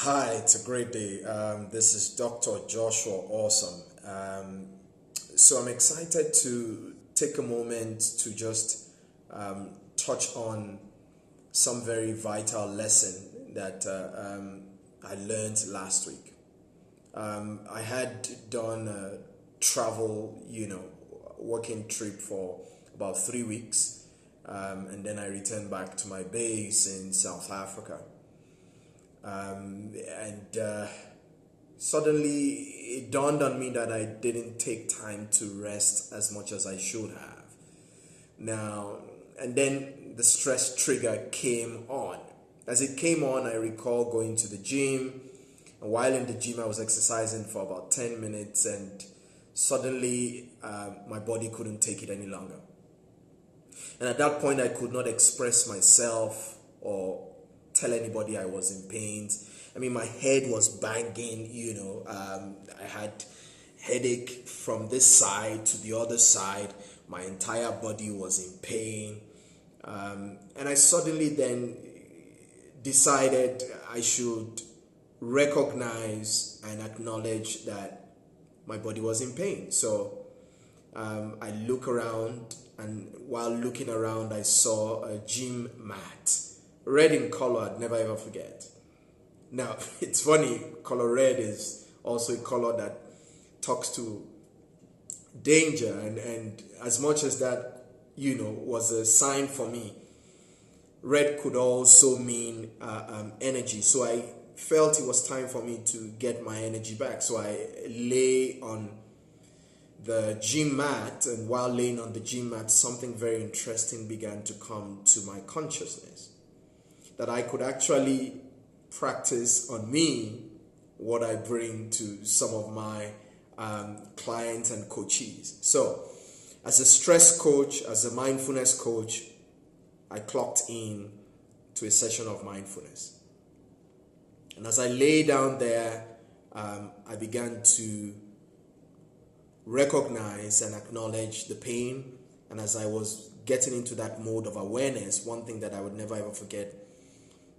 Hi, it's a great day. This is Dr. Joshua Awesome. So I'm excited to take a moment to just touch on some very vital lesson that I learned last week. I had done a travel, working trip for about 3 weeks, and then I returned back to my base in South Africa. And suddenly it dawned on me that I didn't take time to rest as much as I should have. Now, and then the stress trigger came on. As it came on, I recall going to the gym. And while in the gym, I was exercising for about 10 minutes, and suddenly my body couldn't take it any longer. And at that point, I could not express myself or tell anybody I was in pain. I mean, my head was banging, I had headache from this side to the other side. My entire body was in pain. And I suddenly then decided I should recognize and acknowledge that my body was in pain. So I look around, and while looking around, I saw a gym mat, red in color. I'd never ever forget. Now, it's funny, color red is also a color that talks to danger, and as much as that, was a sign for me, red could also mean energy. So I felt it was time for me to get my energy back. So I lay on the gym mat, and while laying on the gym mat, something very interesting began to come to my consciousness, that I could actually practice on me what I bring to some of my clients and coaches. So as a stress coach, as a mindfulness coach, I clocked in to a session of mindfulness. And as I lay down there, I began to recognize and acknowledge the pain. And as I was getting into that mode of awareness, one thing that I would never ever forget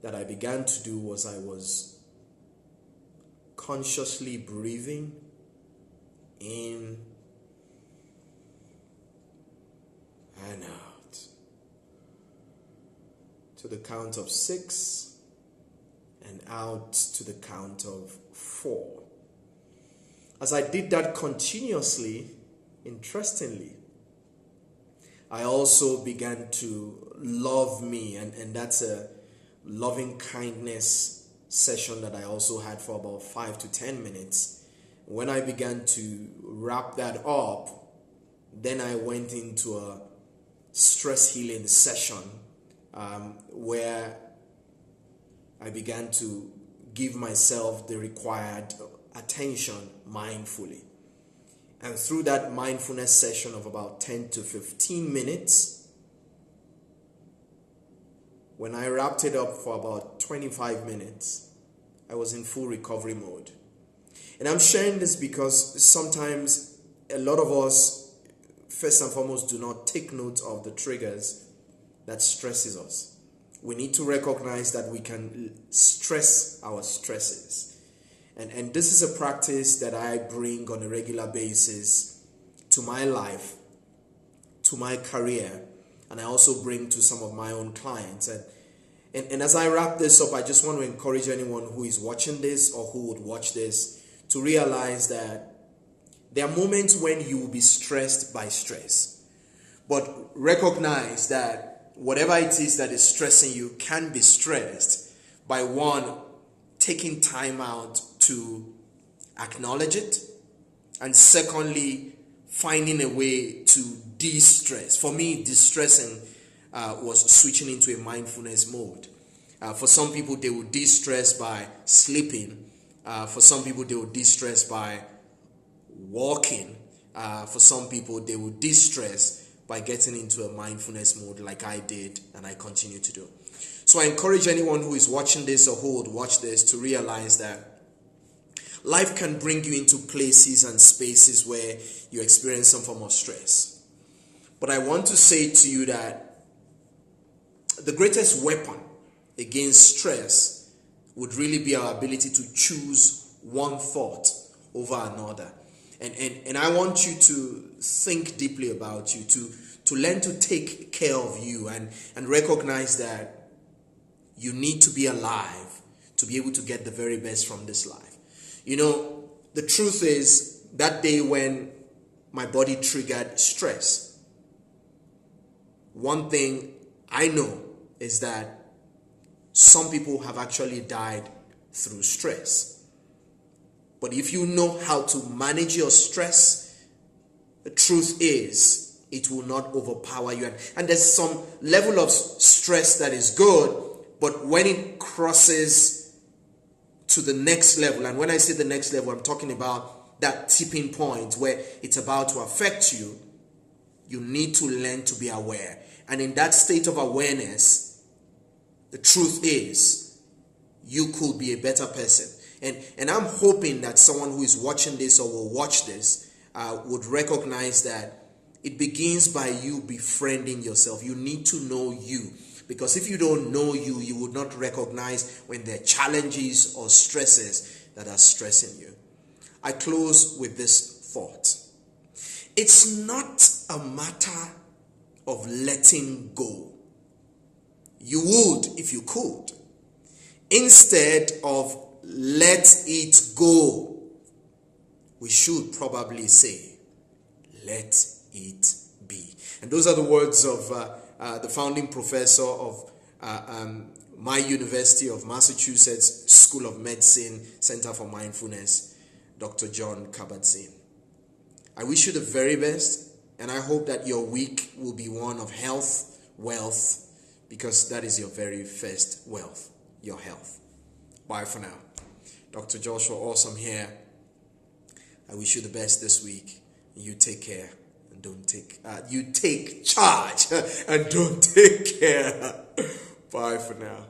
that I began to do was I was consciously breathing in and out to the count of 6 and out to the count of 4. As I did that continuously, interestingly, I also began to love me, and that's a loving kindness session that I also had for about 5 to 10 minutes. When I began to wrap that up, then I went into a stress healing session where I began to give myself the required attention mindfully. And through that mindfulness session of about 10 to 15 minutes, when I wrapped it up for about 25 minutes, I was in full recovery mode. And I'm sharing this because sometimes a lot of us, first and foremost, do not take note of the triggers that stresses us. We need to recognize that we can stress our stresses. And this is a practice that I bring on a regular basis to my life, to my career, and I also bring to some of my own clients. And as I wrap this up, I just want to encourage anyone who is watching this or who would watch this to realize that there are moments when you will be stressed by stress. But recognize that whatever it is that is stressing you can be stressed by, one, taking time out to acknowledge it, and secondly, finding a way to de-stress. For me, de-stressing was switching into a mindfulness mode. For some people, they will de-stress by sleeping. For some people, they will de-stress by walking. For some people, they will de-stress by getting into a mindfulness mode like I did and I continue to do. So I encourage anyone who is watching this or who would watch this to realize that life can bring you into places and spaces where you experience some form of stress. But I want to say to you that the greatest weapon against stress would really be our ability to choose one thought over another. And I want you to think deeply about you, to learn to take care of you and recognize that you need to be alive to be able to get the very best from this life. You know, the truth is, that day when my body triggered stress, one thing I know is that some people have actually died through stress. But if you know how to manage your stress, the truth is it will not overpower you. And there's some level of stress that is good, but when it crosses to the next level, and when I say the next level, I'm talking about that tipping point where it's about to affect you, you need to learn to be aware. And in that state of awareness, the truth is, you could be a better person. And I'm hoping that someone who is watching this or will watch this would recognize that it begins by you befriending yourself. You need to know you. Because if you don't know you, you would not recognize when there are challenges or stresses that are stressing you. I close with this thought. It's not a matter of letting go. You would if you could. Instead of let it go, we should probably say, let it be. And those are the words of the founding professor of my University of Massachusetts School of Medicine Center for Mindfulness, Dr. John Kabat-Zinn. I wish you the very best, and I hope that your week will be one of health, wealth, because that is your very first wealth, your health. Bye for now. Dr. Joshua Awesome here. I wish you the best this week. You take care and don't take, you take charge and don't take care. Bye for now.